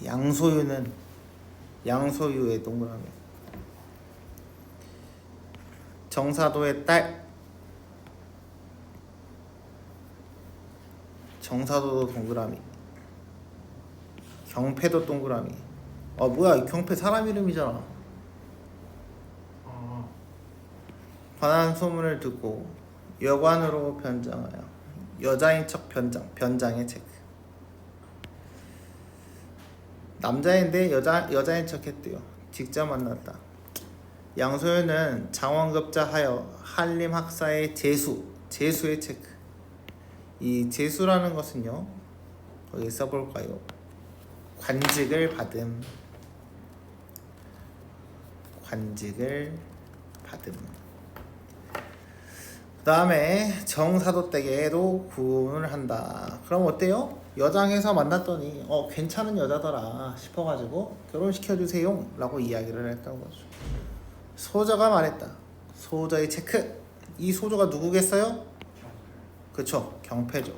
양소유는 양소유의 동그라미. 정사도의 딸. 정사도도 동그라미. 경패도 동그라미. 뭐야, 경패 사람 이름이잖아. 관한 소문을 듣고 여관으로 변장하여 여자인 척 변장의 체크. 남자인데 여자인 척 했대요. 직접 만났다. 양소연은 장원급자하여 한림학사의 재수의 체크. 이 재수라는 것은요, 거기 써볼까요? 관직을 받음. 그 다음에 정사도댁에도 구원을 한다. 그럼 어때요? 여장에서 만났더니 괜찮은 여자더라 싶어가지고 결혼시켜주세요 라고 이야기를 했던 거죠. 소저가 말했다. 소저의 체크. 이 소저가 누구겠어요? 그쵸, 경패죠.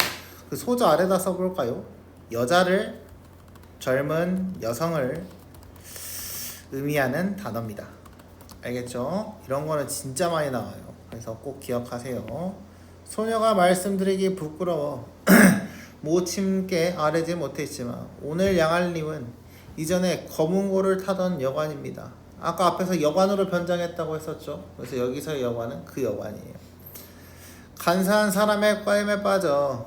그 소저 아래다 써볼까요? 여자를, 젊은 여성을 의미하는 단어입니다. 알겠죠? 이런 거는 진짜 많이 나와요. 그래서 꼭 기억하세요. 소녀가 말씀드리기 부끄러워 모침께 아뢰지 못했지만 오늘 양알님은 이전에 검은고를 타던 여관입니다. 아까 앞에서 여관으로 변장했다고 했었죠. 그래서 여기서의 여관은 그 여관이에요. 간사한 사람의 꽈임에 빠져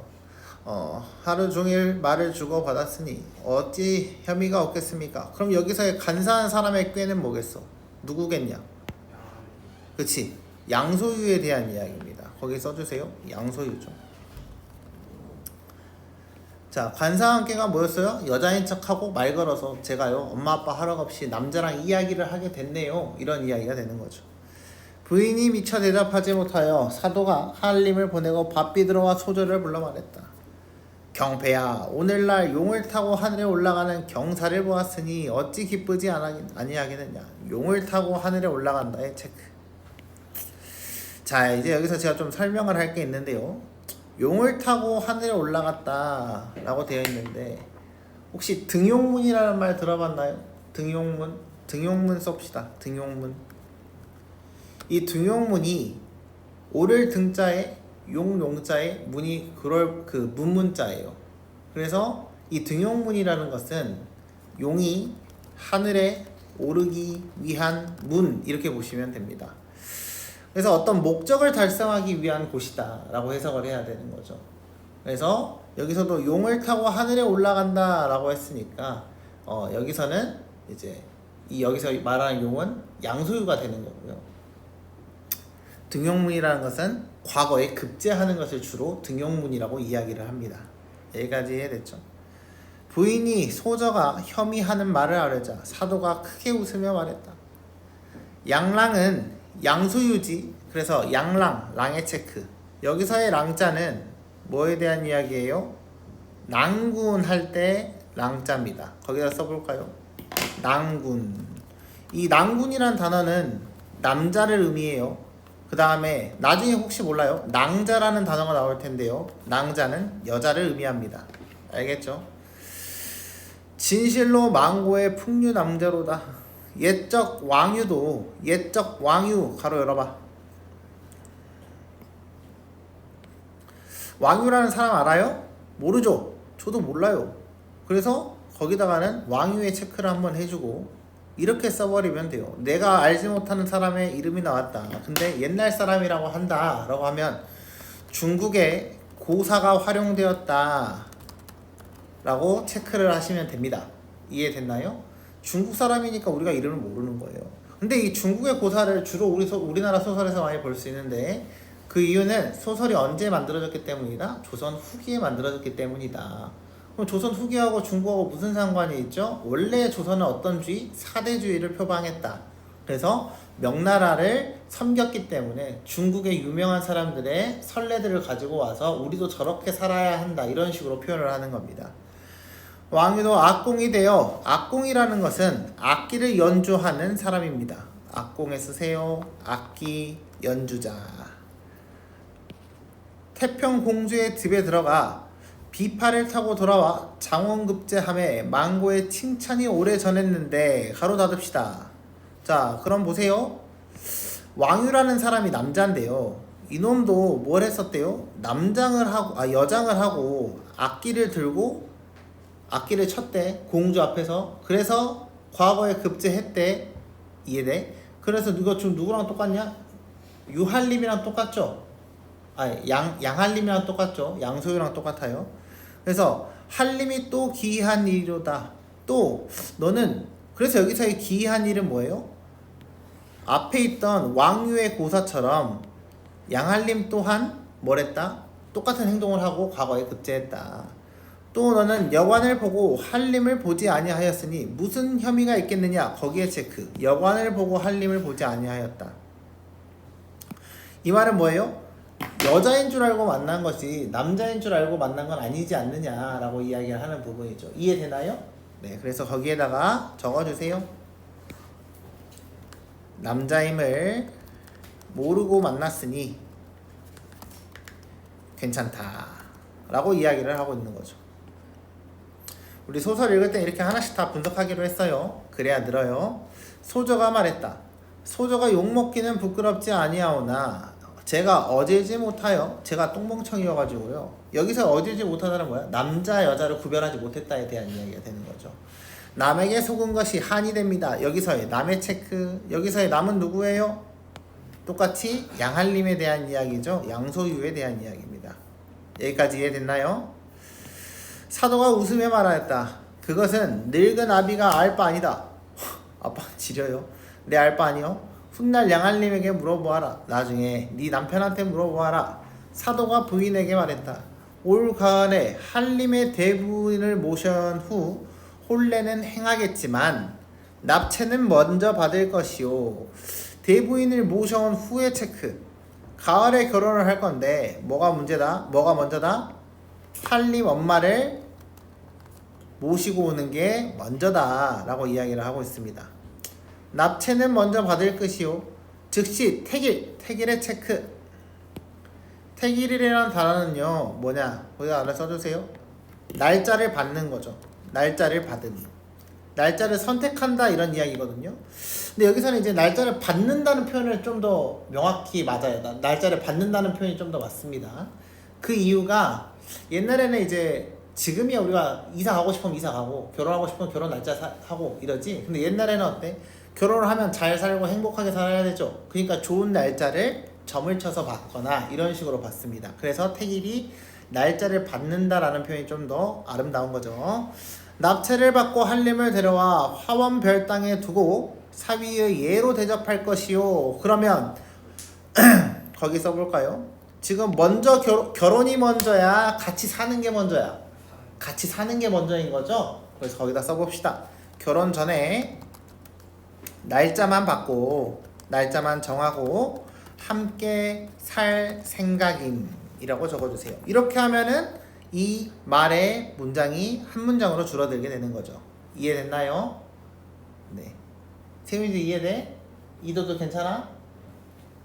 하루 종일 말을 주고받았으니 어찌 혐의가 없겠습니까? 그럼 여기서의 간사한 사람의 꾀는 뭐겠어? 누구겠냐? 그치? 양소유에 대한 이야기입니다. 거기 써주세요. 양소유죠. 자, 간사한 꾀가 뭐였어요? 여자인 척하고 말 걸어서 제가요 엄마 아빠 허락 없이 남자랑 이야기를 하게 됐네요. 이런 이야기가 되는 거죠. 부인이 미처 대답하지 못하여 사도가 한림을 보내고 바삐들어와 소저를 불러 말했다. 경패야, 오늘날 용을 타고 하늘에 올라가는 경사를 보았으니 어찌 기쁘지 아니하겠느냐. 용을 타고 하늘에 올라간다의 체크. 자, 이제 여기서 제가 좀 설명을 할 게 있는데요. 용을 타고 하늘에 올라갔다 라고 되어 있는데 혹시 등용문이라는 말 들어봤나요? 등용문 썹시다. 등용문. 이 등용문이 오를 등자에 용자에 문이 그럴 그 문문자예요. 그래서 이 등용문이라는 것은 용이 하늘에 오르기 위한 문 이렇게 보시면 됩니다. 그래서 어떤 목적을 달성하기 위한 곳이다 라고 해석을 해야 되는 거죠. 그래서 여기서도 용을 타고 하늘에 올라간다 라고 했으니까 여기서는 이제 여기서 말하는 용은 양소유가 되는 거고요. 등용문이라는 것은 과거에 급제하는 것을 주로 등용문이라고 이야기를 합니다. 여기까지 이해됐죠? 부인이 소저가 혐의하는 말을 아뢰자 사도가 크게 웃으며 말했다. 양랑은 양소유지. 그래서 양랑, 랑의 체크. 여기서의 랑자는 뭐에 대한 이야기예요? 낭군할 때 랑자입니다. 거기다 써볼까요? 낭군. 이 낭군이란 단어는 남자를 의미해요. 그 다음에 나중에 혹시 몰라요? 낭자라는 단어가 나올 텐데요. 낭자는 여자를 의미합니다. 알겠죠? 진실로 망고의 풍류 남자로다. 옛적 왕유도 옛적 왕유 가로 열어봐. 왕유라는 사람 알아요? 모르죠? 저도 몰라요. 그래서 거기다가는 왕유의 체크를 한번 해주고 이렇게 써버리면 돼요. 내가 알지 못하는 사람의 이름이 나왔다. 근데 옛날 사람이라고 한다 라고 하면 중국에 고사가 활용되었다 라고 체크를 하시면 됩니다. 이해됐나요? 중국 사람이니까 우리가 이름을 모르는 거예요. 근데 이 중국의 고사를 주로 우리나라 소설에서 많이 볼 수 있는데 그 이유는 소설이 언제 만들어졌기 때문이다? 조선 후기에 만들어졌기 때문이다. 그럼 조선 후기하고 중국하고 무슨 상관이 있죠? 원래 조선은 어떤 주의? 사대주의를 표방했다. 그래서 명나라를 섬겼기 때문에 중국의 유명한 사람들의 선례들을 가지고 와서 우리도 저렇게 살아야 한다 이런 식으로 표현을 하는 겁니다. 왕유도 악공이 되어, 악공이라는 것은 악기를 연주하는 사람입니다. 악공에 쓰세요. 악기 연주자. 태평공주의 집에 들어가 비파를 타고 돌아와 장원급제함에 망고의 칭찬이 오래 전했는데 가로 닫읍시다. 자, 그럼 보세요. 왕유라는 사람이 남자인데요. 이놈도 뭘 했었대요? 여장을 하고 악기를 들고 악기를 쳤대. 공주 앞에서. 그래서 과거에 급제했대. 이해돼? 그래서 이거 좀 누구랑 똑같냐? 유할림이랑 똑같죠? 양할림이랑 똑같죠? 양소유랑 똑같아요. 그래서 할림이 또 기이한 일이로다. 또 너는 그래서 여기서의 기이한 일은 뭐예요? 앞에 있던 왕유의 고사처럼 양할림 또한 뭘 했다? 똑같은 행동을 하고 과거에 급제했다. 또 너는 여관을 보고 할림을 보지 아니하였으니 무슨 혐의가 있겠느냐? 거기에 체크. 여관을 보고 할림을 보지 아니하였다. 이 말은 뭐예요? 여자인 줄 알고 만난 것이 남자인 줄 알고 만난 건 아니지 않느냐라고 이야기를 하는 부분이죠. 이해되나요? 네, 그래서 거기에다가 적어주세요. 남자임을 모르고 만났으니 괜찮다 라고 이야기를 하고 있는 거죠. 우리 소설 읽을 때 이렇게 하나씩 다 분석하기로 했어요. 그래야 늘어요. 소저가 말했다. 소저가 욕먹기는 부끄럽지 아니하오나 제가 어질지 못하여 제가 똥멍청이어가지고요. 여기서 어질지 못하다는 뭐야? 남자 여자를 구별하지 못했다에 대한 이야기가 되는 거죠. 남에게 속은 것이 한이 됩니다. 여기서의 남의 체크. 여기서의 남은 누구예요? 똑같이 양할림에 대한 이야기죠. 양소유에 대한 이야기입니다. 여기까지 이해됐나요? 사도가 웃으며 말하였다. 그것은 늙은 아비가 알 바 아니다. 아빠 지려요. 내 알 바 아니요? 훗날 양할림에게 물어보아라. 나중에 네 남편한테 물어보아라. 사도가 부인에게 말했다. 올 가을에 할림의 대부인을 모셔온 후 혼례는 행하겠지만 납체는 먼저 받을 것이요. 대부인을 모셔온 후에 체크. 가을에 결혼을 할 건데 뭐가 문제다? 뭐가 먼저다? 할림 엄마를 모시고 오는 게 먼저다 라고 이야기를 하고 있습니다. 납체는 먼저 받을 것이요. 즉시 택일의 체크. 택일이라는 단어는요 뭐냐? 거기다 알아 써주세요. 날짜를 받는 거죠. 날짜를 받으니. 날짜를 선택한다 이런 이야기거든요. 근데 여기서는 이제 날짜를 받는다는 표현을 좀 더 명확히 맞아요. 날짜를 받는다는 표현이 좀 더 맞습니다. 그 이유가 옛날에는 이제 지금이야 우리가 이사 가고 싶으면 이사 가고 결혼하고 싶으면 결혼 날짜 하고 이러지. 근데 옛날에는 어때? 결혼을 하면 잘 살고 행복하게 살아야 되죠. 그러니까 좋은 날짜를 점을 쳐서 받거나 이런 식으로 받습니다. 그래서 택일이 날짜를 받는다라는 표현이 좀 더 아름다운 거죠. 납체를 받고 할림을 데려와 화원별당에 두고 사위의 예로 대접할 것이요. 그러면 거기 써볼까요? 지금 먼저 결혼이 먼저야? 같이 사는 게 먼저야? 같이 사는 게 먼저인 거죠? 그래서 거기다 써봅시다. 결혼 전에 날짜만 받고 날짜만 정하고 함께 살 생각임이라고 적어주세요. 이렇게 하면은 이 말의 문장이 한 문장으로 줄어들게 되는 거죠. 이해됐나요? 네. 세민이 이해돼? 이도도 괜찮아?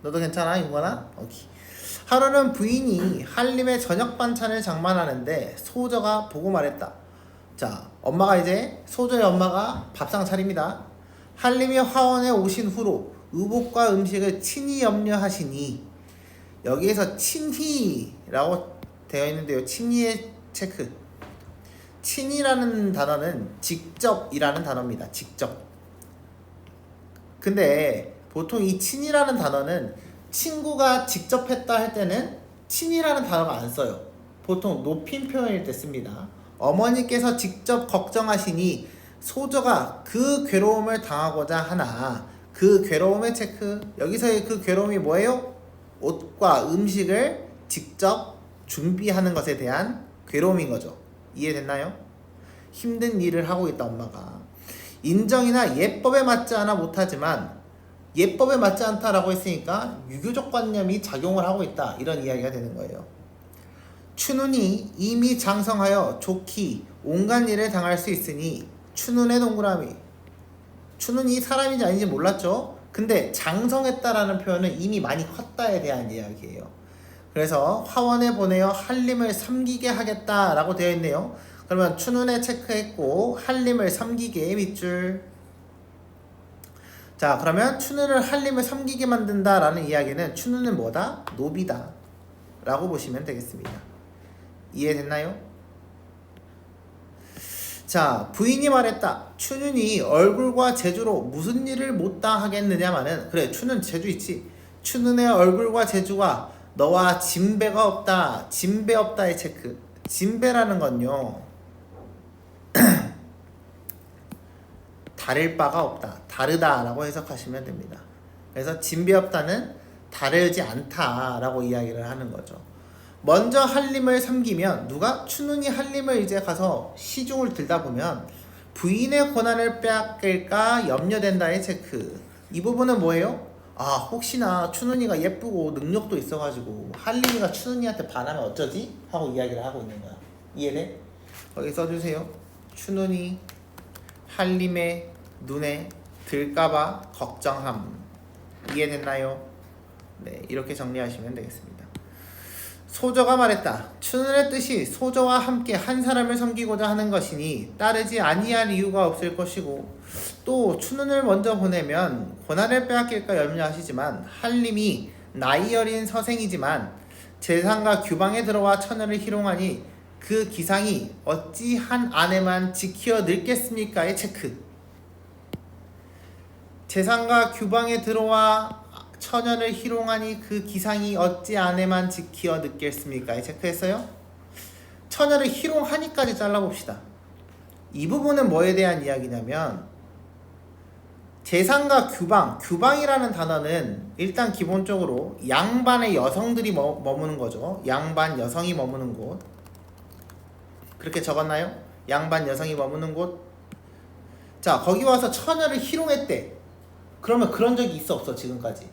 너도 괜찮아, 윤건아? 오케이. 하루는 부인이 할림의 저녁 반찬을 장만하는데 소저가 보고 말했다. 자, 엄마가 이제 소저의 엄마가 밥상 차립니다. 할림이 화원에 오신 후로 의복과 음식을 친히 염려하시니 여기에서 친히라고 되어 있는데요. 친히의 체크. 친히라는 단어는 직접이라는 단어입니다. 직접. 근데 보통 이 친히라는 단어는 친구가 직접 했다 할 때는 친히라는 단어가 안 써요. 보통 높임 표현일 때 씁니다. 어머니께서 직접 걱정하시니 소저가 그 괴로움을 당하고자 하나 그 괴로움의 체크. 여기서의 그 괴로움이 뭐예요? 옷과 음식을 직접 준비하는 것에 대한 괴로움인 거죠. 이해됐나요? 힘든 일을 하고 있다 엄마가. 인정이나 예법에 맞지 않아 못하지만 예법에 맞지 않다라고 했으니까 유교적 관념이 작용을 하고 있다 이런 이야기가 되는 거예요. 추눈이 이미 장성하여 좋기 온갖 일을 당할 수 있으니 추눈의 동그라미. 추눈이 사람인지 아닌지 몰랐죠. 근데 장성했다라는 표현은 이미 많이 컸다에 대한 이야기예요. 그래서 화원에 보내어 한림을 삼기게 하겠다라고 되어 있네요. 그러면 추눈에 체크했고 한림을 삼기게 밑줄. 자, 그러면 추눈을 한림을 삼기게 만든다라는 이야기는 추눈은 뭐다? 노비다 라고 보시면 되겠습니다. 이해됐나요? 자, 부인이 말했다. 추눈이 얼굴과 재주로 무슨 일을 못다 하겠느냐마는, 그래, 추눈 재주 있지. 추눈의 얼굴과 재주가 너와 진배가 없다. 진배 없다의 체크. 진배라는 건요, 다를 바가 없다, 다르다라고 해석하시면 됩니다. 그래서 진배 없다는 다르지 않다라고 이야기를 하는 거죠. 먼저 한림을 삼기면 누가? 추눈이 한림을 이제 가서 시중을 들다 보면 부인의 권한을 빼앗길까 염려된다의 체크. 이 부분은 뭐예요? 아, 혹시나 추눈이가 예쁘고 능력도 있어가지고 한림이가 추눈이한테 반하면 어쩌지? 하고 이야기를 하고 있는 거야. 이해돼? 거기 써주세요. 추눈이 한림의 눈에 들까봐 걱정함. 이해됐나요? 네, 이렇게 정리하시면 되겠습니다. 소저가 말했다. 추눈의 뜻이 소저와 함께 한 사람을 섬기고자 하는 것이니 따르지 아니할 이유가 없을 것이고, 또 추눈을 먼저 보내면 권한을 빼앗길까 염려하시지만 한림이 나이 어린 서생이지만 재상과 규방에 들어와 처녀를 희롱하니 그 기상이 어찌 한 아내만 지키어 늙겠습니까의 체크. 재상과 규방에 들어와 처녀를 희롱하니 그 기상이 어찌 아내만 지키어 늙겠습니까의 체크했어요? 처녀를 희롱하니까지 잘라봅시다. 이 부분은 뭐에 대한 이야기냐면, 재상과 규방, 규방이라는 단어는 일단 기본적으로 양반의 여성들이 머무는 거죠. 양반 여성이 머무는 곳. 그렇게 적었나요? 양반 여성이 머무는 곳. 자, 거기 와서 처녀를 희롱했대. 그러면 그런 적이 있어 없어? 지금까지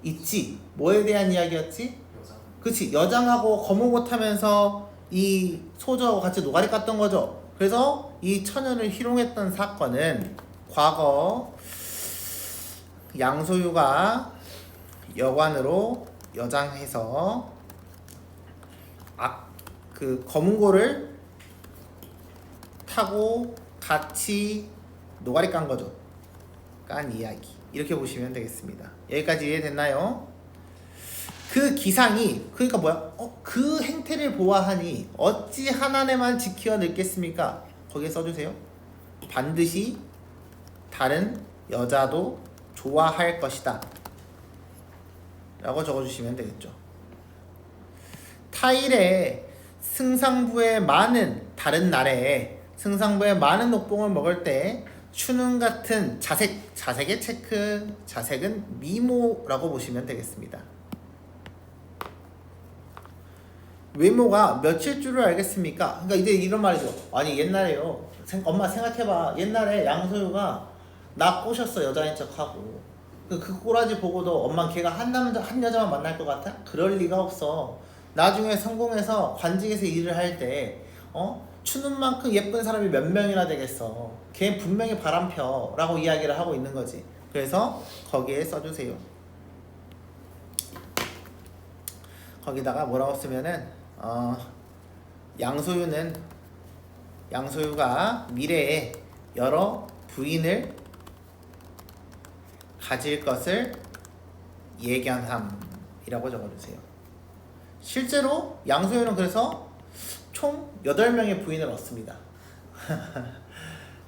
있지. 뭐에 대한 이야기였지? 여장. 그치, 여장하고 거무고 타면서 이 소저하고 같이 노가리 깠던 거죠. 그래서 이 처녀를 희롱했던 사건은 과거 양소유가 여관으로 여장해서 그 거문고를 타고 같이 노가리 깐 거죠. 깐 이야기. 이렇게 보시면 되겠습니다. 여기까지 이해됐나요? 그 기상이, 그러니까 뭐야? 그 행태를 보아하니 어찌 하나님만 지켜 늙겠습니까? 거기에 써주세요. 반드시 다른 여자도 좋아할 것이다 라고 적어주시면 되겠죠. 타일에 승상부의 많은, 다른 날에 승상부의 많은 녹봉을 먹을 때 추눈 같은 자색, 자색의 체크, 자색은 미모라고 보시면 되겠습니다. 외모가 몇일 줄을 알겠습니까? 그러니까 이제 이런 말이죠. 아니 옛날에요, 엄마 생각해봐. 옛날에 양소유가 나 꼬셨어, 여자인 척하고. 그 꼬라지 보고도 엄마 걔가 한 여자만 만날 것 같아? 그럴 리가 없어. 나중에 성공해서 관직에서 일을 할 때 추눈만큼 예쁜 사람이 몇 명이나 되겠어. 걔 분명히 바람펴 라고 이야기를 하고 있는 거지. 그래서 거기에 써주세요. 거기다가 뭐라고 쓰면은 양소유가 미래에 여러 부인을 가질 것을 예견함이라고 적어주세요. 실제로 양소유는 그래서 총 8명의 부인을 얻습니다.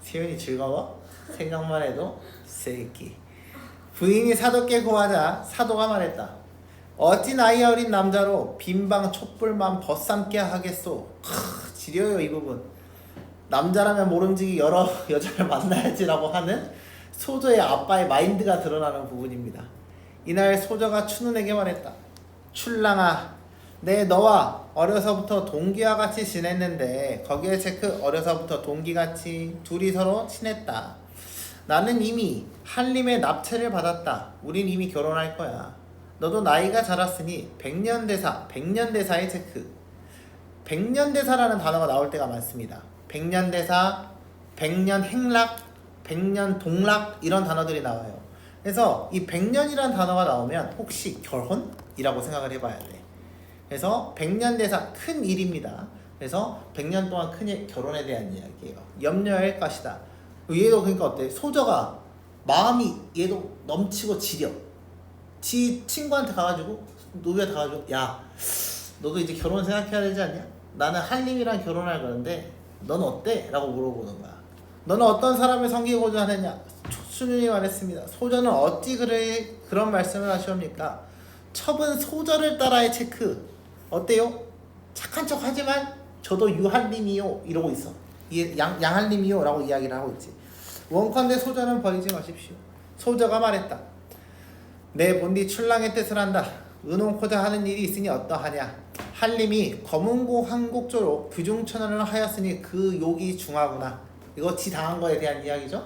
세윤이 즐거워? 생각만 해도 새끼. 부인이 사도께 고하자 사도가 말했다. 어찌 나이 어린 남자로 빈방 촛불만 벗삼게 하겠소. 지려요 이 부분. 남자라면 모름지기 여러 여자를 만나야지라고 하는 소저의 아빠의 마인드가 드러나는 부분입니다. 이날 소저가 추눈에게 말했다. 출랑아, 내 너와 어려서부터 동기와 같이 지냈는데, 거기에 체크, 어려서부터 동기같이 둘이 서로 친했다. 나는 이미 한림의 납체를 받았다. 우린 이미 결혼할 거야. 너도 나이가 자랐으니 백년대사의 체크. 백년대사라는 단어가 나올 때가 많습니다. 백년대사, 백년행락, 백년동락 이런 단어들이 나와요. 그래서 이 백년이라는 단어가 나오면 혹시 결혼이라고 생각을 해봐야 돼. 그래서 100년 대사 큰 일입니다. 그래서 100년 동안 큰 일, 결혼에 대한 이야기예요. 염려할 것이다. 얘도 그러니까 어때? 소저가 마음이 얘도 넘치고 지려. 지 친구한테 가가지고 노비한테 가가지고 야 너도 이제 결혼 생각해야 되지 않냐? 나는 한림이랑 결혼할 건데 넌 어때? 라고 물어보는 거야. 너는 어떤 사람을 섬기고자 하느냐? 수준이 말했습니다. 소저는 어찌 그런 말씀을 하시옵니까? 첩은 소저를 따라의 체크. 어때요? 착한 척 하지만 저도 유한림이요 이러고 있어. 양한림이요 라고 이야기를 하고 있지. 원컨대 소저는 버리지 마십시오. 소저가 말했다. 내 본디 출랑의 뜻을 한다. 의논코자 하는 일이 있으니 어떠하냐. 한림이 검은고 한국조로 규중천언을 하였으니 그 욕이 중하구나. 이거 지 당한 거에 대한 이야기죠.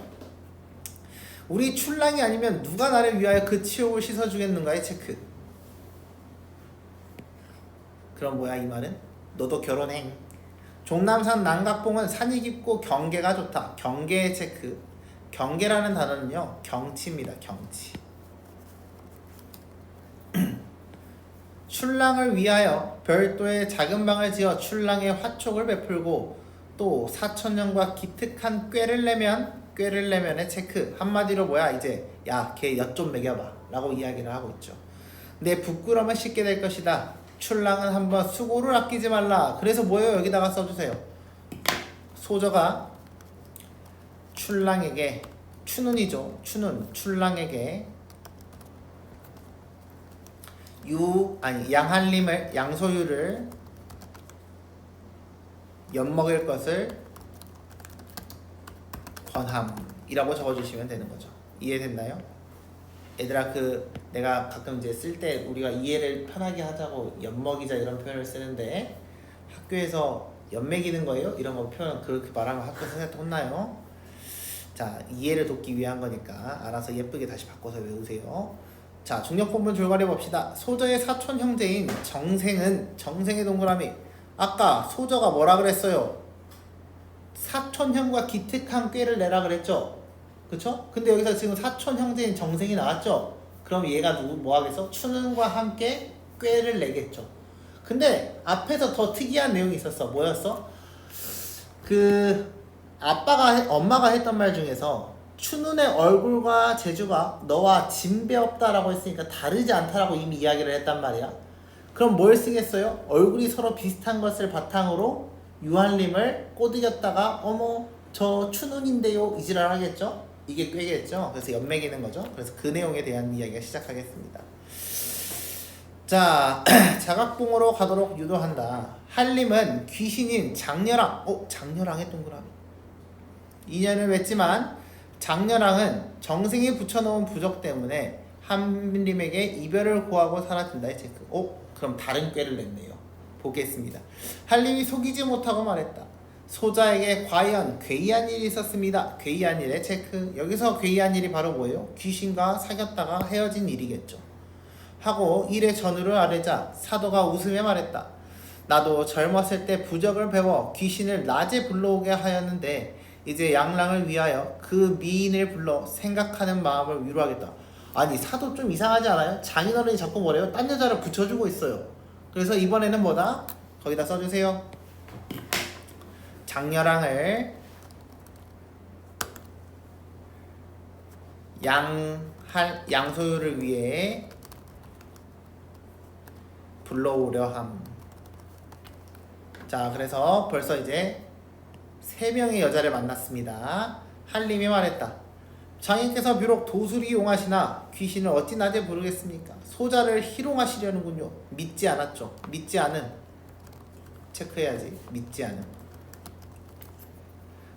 우리 출랑이 아니면 누가 나를 위하여 그 치욕을 씻어주겠는가의 체크. 그럼 뭐야 이 말은? 너도 결혼해. 종남산 남각봉은 산이 깊고 경계가 좋다. 경계의 체크. 경계라는 단어는요 경치입니다. 경치. 출랑을 위하여 별도의 작은 방을 지어 출랑의 화촉을 베풀고 또 사천년과 기특한 꾀를 내면의 체크. 한마디로 뭐야 이제 야 걔 엿 좀 먹여봐 라고 이야기를 하고 있죠. 내 부끄러움을 씻게 될 것이다. 출랑은 한번 수고를 아끼지 말라. 그래서 뭐예요? 여기다가 써주세요. 소저가 출랑에게 추눈이죠. 출랑에게 양한림을 양소유를 엿먹일 것을 권함이라고 적어주시면 되는 거죠. 이해됐나요? 얘들아 내가 가끔 이제 쓸 때 우리가 이해를 편하게 하자고 엿먹이자 이런 표현을 쓰는데 학교에서 엿먹이는 거예요? 이런 거 표현 그렇게 말하면 학교 선생님한테 혼나요. 자 이해를 돕기 위한 거니까 알아서 예쁘게 다시 바꿔서 외우세요. 자 중력본문 줄거리 봅시다. 소저의 사촌 형제인 정생의 동그라미. 아까 소저가 뭐라 그랬어요? 사촌형과 기특한 꾀를 내라 그랬죠. 그쵸? 근데 여기서 지금 사촌 형제인 정생이 나왔죠. 그럼 얘가 뭐 하겠어? 추는과 함께 꾀를 내겠죠. 근데 앞에서 더 특이한 내용이 있었어. 뭐였어? 엄마가 했던 말 중에서 추눈의 얼굴과 재주가 너와 진배 없다라고 했으니까 다르지 않다라고 이미 이야기를 했단 말이야. 그럼 뭘 쓰겠어요? 얼굴이 서로 비슷한 것을 바탕으로 유한림을 꼬드겼다가 어머 저 추눈인데요 이지랄 하겠죠? 이게 꾀겠죠? 그래서 엿먹이는 거죠. 그래서 그 내용에 대한 이야기가 시작하겠습니다. 자 자각봉으로 가도록 유도한다. 한림은 귀신인 장녀랑의 동그라미. 인연을 맺지만 장녀랑은 정생이 붙여놓은 부적 때문에 한림에게 이별을 고하고 사라진다의 체크. 그럼 다른 꾀를 냈네요. 보겠습니다. 한림이 속이지 못하고 말했다. 소자에게 과연 괴이한 일이 있었습니다. 괴이한 일의 체크. 여기서 괴이한 일이 바로 뭐예요? 귀신과 사귀었다가 헤어진 일이겠죠. 하고 일의 전후를 아뢰자 사도가 웃으며 말했다. 나도 젊었을 때 부적을 배워 귀신을 낮에 불러오게 하였는데 이제 양랑을 위하여 그 미인을 불러 생각하는 마음을 위로하겠다. 아니 사도 좀 이상하지 않아요? 장인어른이 자꾸 뭐래요? 딴 여자를 붙여주고 있어요. 그래서 이번에는 뭐다? 거기다 써주세요. 장녀랑을 양소유를 위해 불러오려 함. 자 그래서 벌써 이제 3명의 여자를 만났습니다. 한림이 말했다. 장인께서 비록 도술이 용하시나 귀신을 어찌 낮에 부르겠습니까? 소자를 희롱하시려는군요. 믿지 않았죠. 믿지 않은. 체크해야지. 믿지 않은.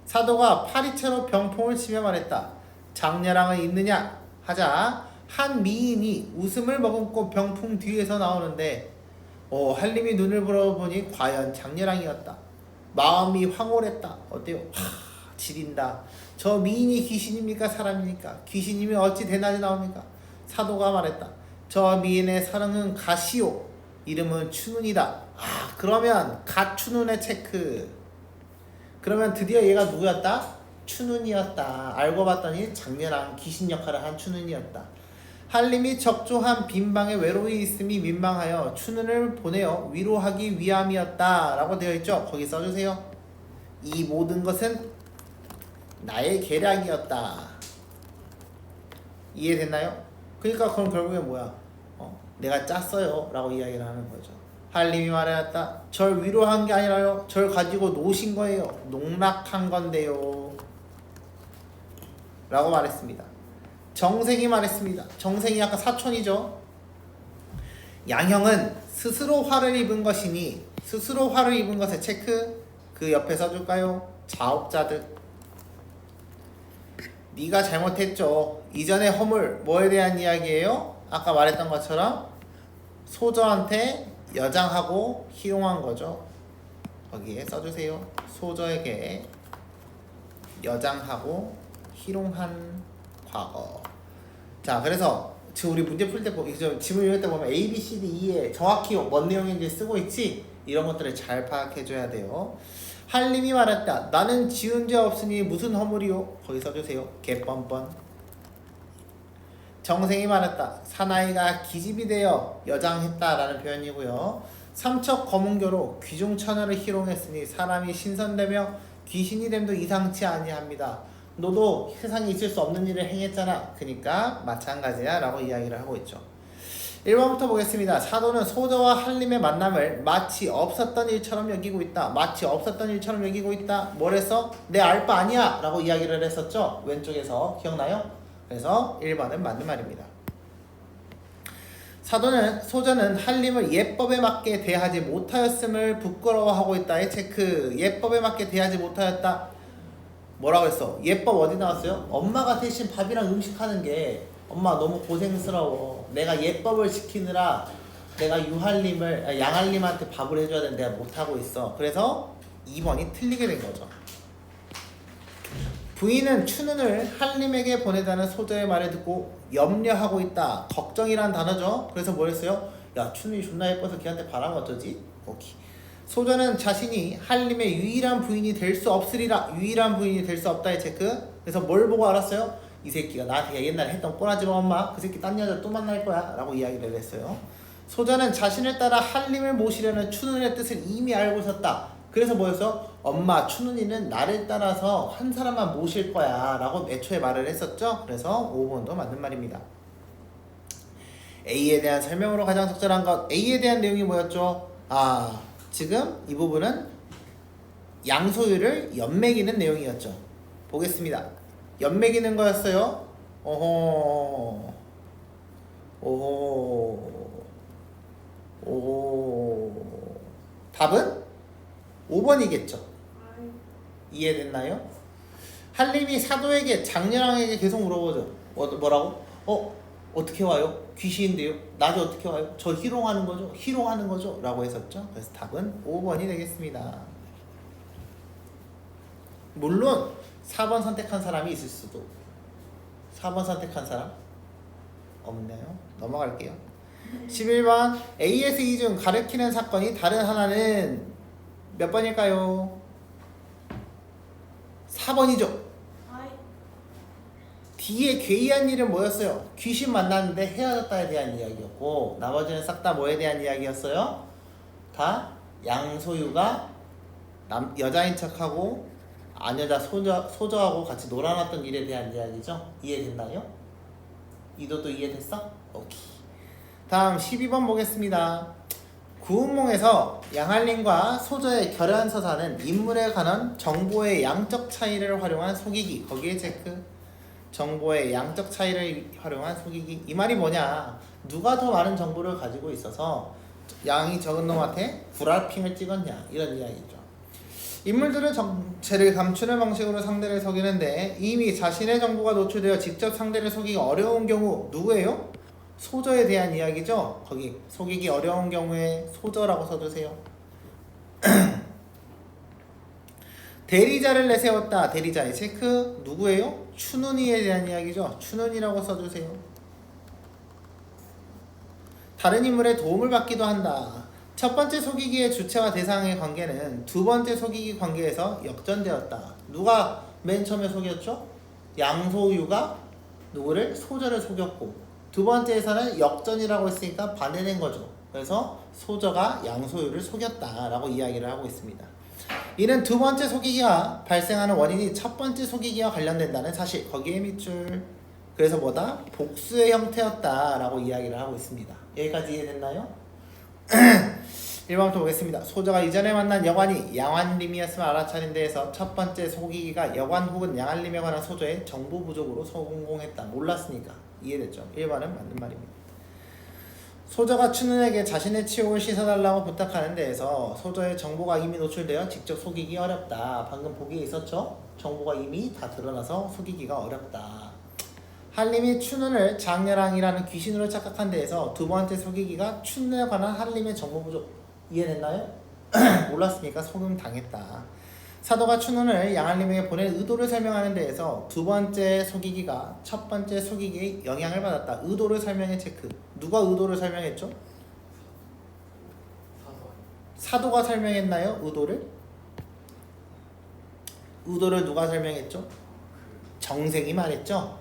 사도가 파리채로 병풍을 치며 말했다. 장녀랑은 있느냐? 하자 한 미인이 웃음을 머금고 병풍 뒤에서 나오는데 한림이 눈을 불어보니 과연 장녀랑이었다. 마음이 황홀했다. 어때요? 지린다. 저 미인이 귀신입니까? 사람입니까? 귀신이면 어찌 대낮에 나옵니까? 사도가 말했다. 저 미인의 사랑은 가시오. 이름은 추눈이다. 그러면 가추눈의 체크. 그러면 드디어 얘가 누구였다? 추눈이었다. 알고 봤더니 장녀랑 귀신 역할을 한 추눈이었다. 한림이 적조한 빈방에 외로이 있음이 민망하여 춘우를 보내어 위로하기 위함이었다 라고 되어 있죠. 거기 써주세요. 이 모든 것은 나의 계략이었다. 이해됐나요? 그러니까 그럼 결국에 뭐야? 내가 짰어요 라고 이야기를 하는 거죠. 한림이 말하였다. 절 위로한 게 아니라요. 절 가지고 노신 거예요. 농락한 건데요 라고 말했습니다. 정생이 말했습니다. 정생이 아까 사촌이죠. 양형은 스스로 화를 입은 것이니 스스로 화를 입은 것의 체크 그 옆에 써줄까요? 자업자득. 네가 잘못했죠. 이전의 허물 뭐에 대한 이야기예요? 아까 말했던 것처럼 소저한테 여장하고 희롱한 거죠. 거기에 써주세요. 소저에게 여장하고 희롱한 과거. 자, 그래서 지금 우리 문제 풀 때 지문 읽을 때 보면 A, B, C, D, E에 정확히 뭔 내용인지 쓰고 있지? 이런 것들을 잘 파악해줘야 돼요. 한림이 말했다. 나는 지은 죄 없으니 무슨 허물이요? 거기 써주세요. 개뻔뻔. 정생이 말했다. 사나이가 기집이 되어 여장했다라는 표현이고요. 삼척 검은교로 귀중천하를 희롱했으니 사람이 신선되며 귀신이 됨도 이상치 아니합니다. 너도 세상에 있을 수 없는 일을 행했잖아. 그러니까 마찬가지야 라고 이야기를 하고 있죠. 1번부터 보겠습니다. 사도는 소저와 한림의 만남을 마치 없었던 일처럼 여기고 있다. 마치 없었던 일처럼 여기고 있다. 뭐랬어? 내 알 바 아니야 라고 이야기를 했었죠. 왼쪽에서 기억나요? 그래서 1번은 맞는 말입니다. 소저는 한림을 예법에 맞게 대하지 못하였음을 부끄러워하고 있다의 체크. 예법에 맞게 대하지 못하였다. 뭐라고 했어? 예법 어디 나왔어요? 엄마가 대신 밥이랑 음식 하는 게 엄마 너무 고생스러워. 내가 예법을 지키느라 내가 양한림한테 밥을 해줘야 되는데 내가 못하고 있어. 그래서 2번이 틀리게 된 거죠. 부인은 춘우를 한림에게 보내자는 소저의 말을 듣고 염려하고 있다. 걱정이란 단어죠. 그래서 뭘 했어요? 야, 춘우이 존나 예뻐서 걔한테 바라면 어쩌지? 오케이. 소저는 자신이 한림의 유일한 부인이 될 수 없으리라. 유일한 부인이 될 수 없다의 체크. 그래서 뭘 보고 알았어요? 이 새끼가 나한테 옛날에 했던 꼬라지 마 엄마. 그 새끼 딴 여자 또 만날 거야 라고 이야기를 했어요. 소저는 자신을 따라 한림을 모시려는 춘우의 뜻을 이미 알고 있었다. 그래서 뭐였어? 엄마, 춘우이는 나를 따라서 한 사람만 모실 거야 라고 애초에 말을 했었죠. 그래서 5번도 맞는 말입니다. A에 대한 설명으로 가장 적절한 것. A에 대한 내용이 뭐였죠? 지금 이 부분은 양소유를 연매기는 내용이었죠. 보겠습니다. 연매기는 거였어요. 오호. 답은 5번이겠죠. 이해됐나요? 한림이 사도에게 장렬왕에게 계속 물어보죠. 뭐라고? 어떻게 와요? 귀신인데요? 낮에 어떻게 와요? 저 희롱하는 거죠? 희롱하는 거죠? 라고 했었죠. 그래서 답은 5번이 되겠습니다. 물론 4번 선택한 사람이 있을 수도. 4번 선택한 사람? 없네요. 넘어갈게요. 11번 A에서 E 중 가리키는 사건이 다른 하나는 몇 번일까요? 4번이죠. D의 괴이한 일은 뭐였어요? 귀신 만났는데 헤어졌다에 대한 이야기였고 나머지는 싹 다 뭐에 대한 이야기였어요? 다 양소유가 여자인 척하고 아녀자 소저하고 같이 놀아놨던 일에 대한 이야기죠. 이해됐나요? 이도도 이해됐어? 오케이. 다음 12번 보겠습니다. 구운몽에서 양한림과 소저의 결연서사는 인물에 관한 정보의 양적 차이를 활용한 속이기. 거기에 체크. 정보의 양적 차이를 활용한 속이기. 이 말이 뭐냐? 누가 더 많은 정보를 가지고 있어서 양이 적은 놈한테 구랄핑을 찍었냐 이런 이야기죠. 인물들은 정체를 감추는 방식으로 상대를 속이는데 이미 자신의 정보가 노출되어 직접 상대를 속이기 어려운 경우 누구예요? 소저에 대한 이야기죠. 거기 속이기 어려운 경우에 소저라고 써주세요. 대리자를 내세웠다. 대리자의 체크 누구예요? 춘훈이에 대한 이야기죠. 춘훈이라고 써주세요. 다른 인물의 도움을 받기도 한다. 첫 번째 속이기의 주체와 대상의 관계는 두 번째 속이기 관계에서 역전되었다. 누가 맨 처음에 속였죠? 양소유가 누구를? 소저를 속였고 두 번째에서는 역전이라고 했으니까 반대된 거죠. 그래서 소저가 양소유를 속였다라고 이야기를 하고 있습니다. 이는 두 번째 속이기가 발생하는 원인이 첫 번째 속이기와 관련된다는 사실, 거기에 밑줄. 그래서 뭐다? 복수의 형태였다라고 이야기를 하고 있습니다. 여기까지 이해됐나요? 1번부터 보겠습니다. 소저가 이전에 만난 여관이 양환림이었음을 알아차린 데에서 첫 번째 속이기가 여관 혹은 양환림에 관한 소저의 정보 부족으로 성공했다. 몰랐으니까. 이해됐죠? 1번은 맞는 말입니다. 소저가 춘훈에게 자신의 치욕을 씻어달라고 부탁하는 데에서 소저의 정보가 이미 노출되어 직접 속이기 어렵다. 방금 보기에 있었죠? 정보가 이미 다 드러나서 속이기가 어렵다. 한림이 춘훈을 장렬왕이라는 귀신으로 착각한 데에서 두 번째 속이기가 춘훈에 관한 한림의 정보 부족. 이해됐나요? 몰랐으니까 속임 당했다. 사도가 춘훈을 양한림에게 보낼 의도를 설명하는 데에서 두 번째 속이기가 첫 번째 속이기에 영향을 받았다. 의도를 설명해 체크. 누가 의도를 설명했죠? 사도가 설명했나요? 의도를? 의도를 누가 설명했죠? 정생이 말했죠?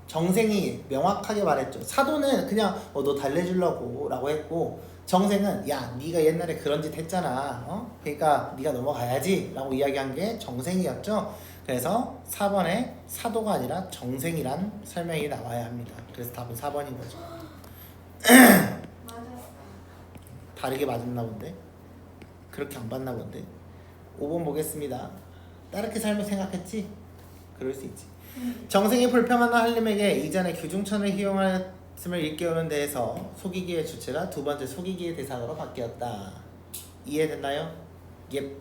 정생이 명확하게 말했죠. 사도는 그냥 너 달래주려고 라고 했고, 정생은 야 네가 옛날에 그런 짓 했잖아. 그러니까 네가 넘어가야지 라고 이야기한 게 정생이었죠. 그래서 4번에 사도가 아니라 정생이란 설명이 나와야 합니다. 그래서 답은 4번인 거죠. 다르게 맞았나 본데? 그렇게 안 봤나 본데? 5번 보겠습니다. 다르게 잘못 생각했지? 그럴 수 있지. 정생이 불평하는 한림에게 이전에 규중천을 희용했음을 일깨우는 데에서 속이기의 주체가 두 번째 속이기의 대상으로 바뀌었다. 이해됐나요? 예.